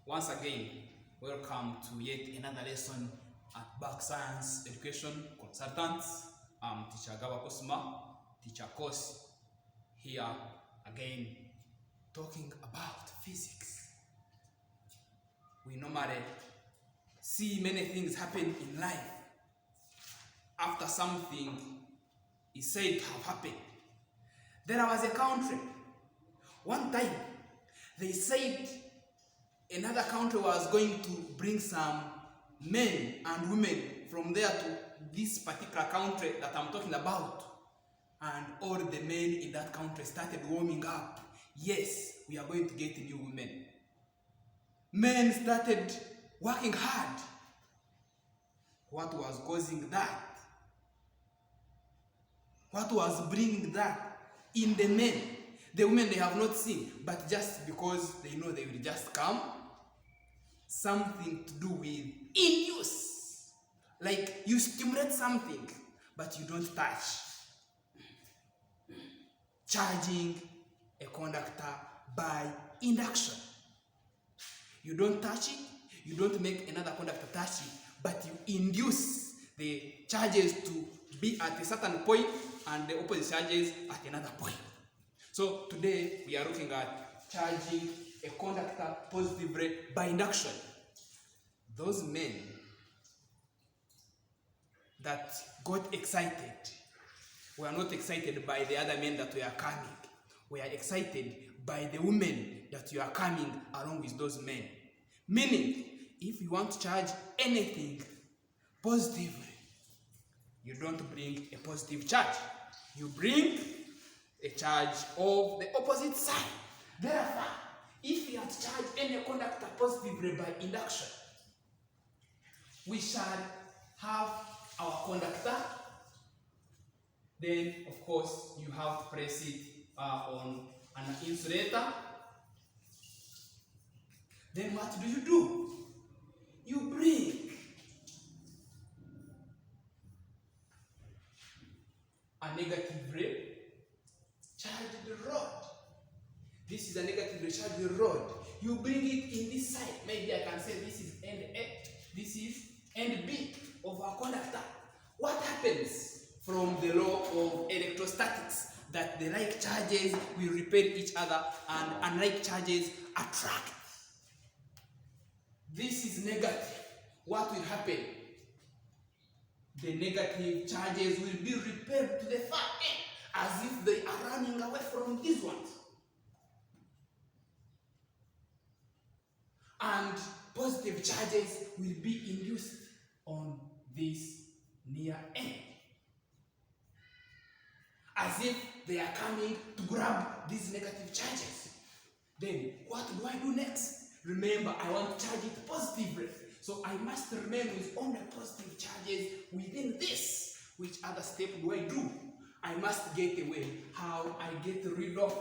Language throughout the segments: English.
Once again, welcome to yet another lesson at Science Education Consultants. I'm Teacher Gaba Kosma, Teacher Course, here again talking about physics. We normally see many things happen in life after something is said to have happened. There was a country, one time they said another country was going to bring some men and women from there to this particular country that I'm talking about. And all the men in that country started warming up. Yes, we are going to get new women. Men started working hard. What was causing that? What was bringing that in the men? The women they have not seen, but just because they know they will just come. Something to do with induce. Like you stimulate something, but you don't touch. Charging a conductor by induction. You don't touch it, you don't make another conductor touch it, but you induce the charges to be at a certain point and the opposite charges at another point. So today we are looking at charging a conductor positively by induction. Those men that got excited were not excited by the other men that were coming. We are excited by the women that you are coming along with those men. Meaning, if you want to charge anything positively, you don't bring a positive charge. You bring a charge of the opposite side. Therefore, if you have to charge any conductor positively by induction, we shall have our conductor. Then, of course, you have to place it on an insulator. Then what do? You bring a negatively charged rod. This is a negatively charged rod. You bring it in this side. Maybe I can say this is end A, this is end B of our conductor. What happens from the law of electrostatics? That the like charges will repel each other and unlike charges attract. This is negative. What will happen? The negative charges will be repelled to the far end as if they are running away from these ones. And positive charges will be induced on this near end. As if they are coming to grab these negative charges. Then what do I do next? Remember, I want to charge it positively. So I must remain with only positive charges within this. Which other step do I do? I must get away how I get rid of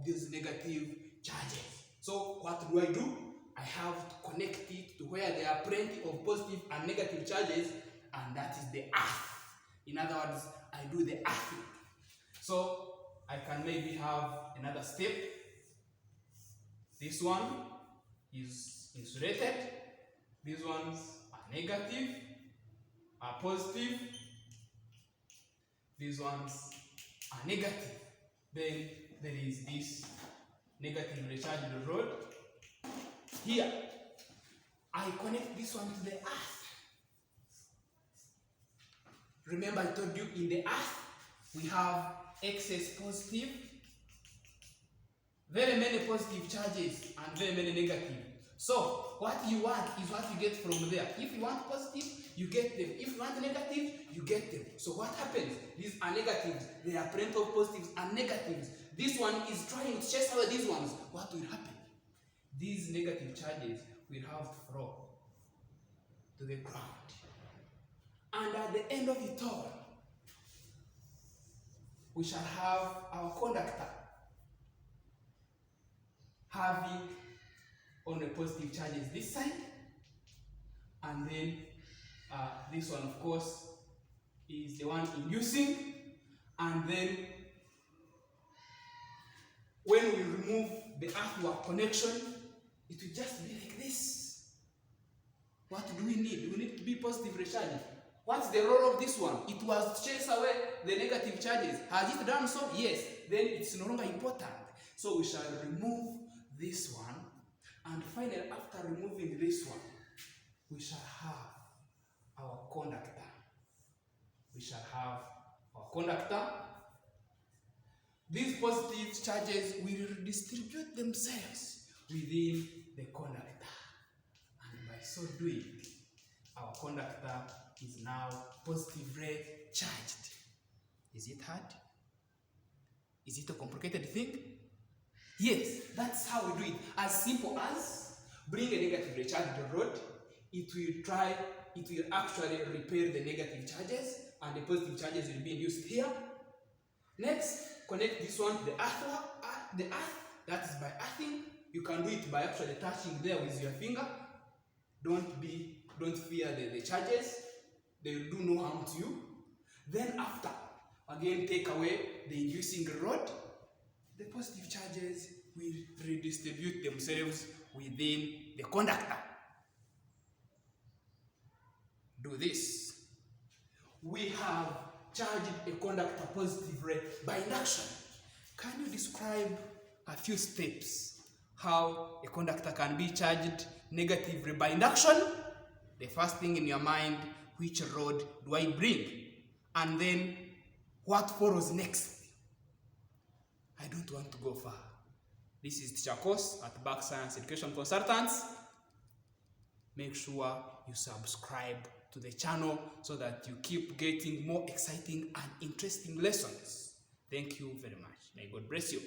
these negative charges. So what do? I have to connect it to where there are plenty of positive and negative charges, and that is the earth. In other words, I do the earthing. So I can maybe have another step. This one is insulated. These ones are negative, are positive. These ones are negative. Then there is this negatively charged rod. Here, I connect this one to the earth. Remember I told you in the earth, we have excess positive, very many positive charges and very many negative. So what you want is what you get from there. If you want positive, you get them. If you want negative, you get them. So what happens? These are negatives. There are plenty of positives and negatives. This one is trying to chase away these ones. What will happen? These negative charges will have to fall to the ground. And at the end of it all, we shall have our conductor having on the positive charges this side, and then this one, of course, is the one inducing, and then when we remove the earthwork connection, it will just be like this. What do we need? We need to be positive recharge. What's the role of this one? It was to chase away the negative charges. Has it done so? Yes. Then it's no longer important. So we shall remove this one. And finally, after removing this one, we shall have our conductor. We shall have our conductor. These positive charges will distribute themselves within the conductor. And by so doing, our conductor is now positively charged. Is it hard? Is it a complicated thing? Yes, that's how we do it. As simple as bring a negatively charged rod, it will actually repair the negative charges, and the positive charges will be induced here. Next, connect this one to the earth, that is by earthing. You can do it by actually touching there with your finger. Don't fear the charges. They will do no harm to you. Then after, again take away the inducing rod. The positive charges will redistribute themselves within the conductor. Do this. We have charged a conductor positively by induction. Can you describe a few steps how a conductor can be charged negatively by induction? The first thing in your mind, which rod do I bring? And then what follows next? I don't want to go far. This is Teacher Course at BACSEC Education Consultants. Make sure you subscribe to the channel so that you keep getting more exciting and interesting lessons. Thank you very much. May God bless you.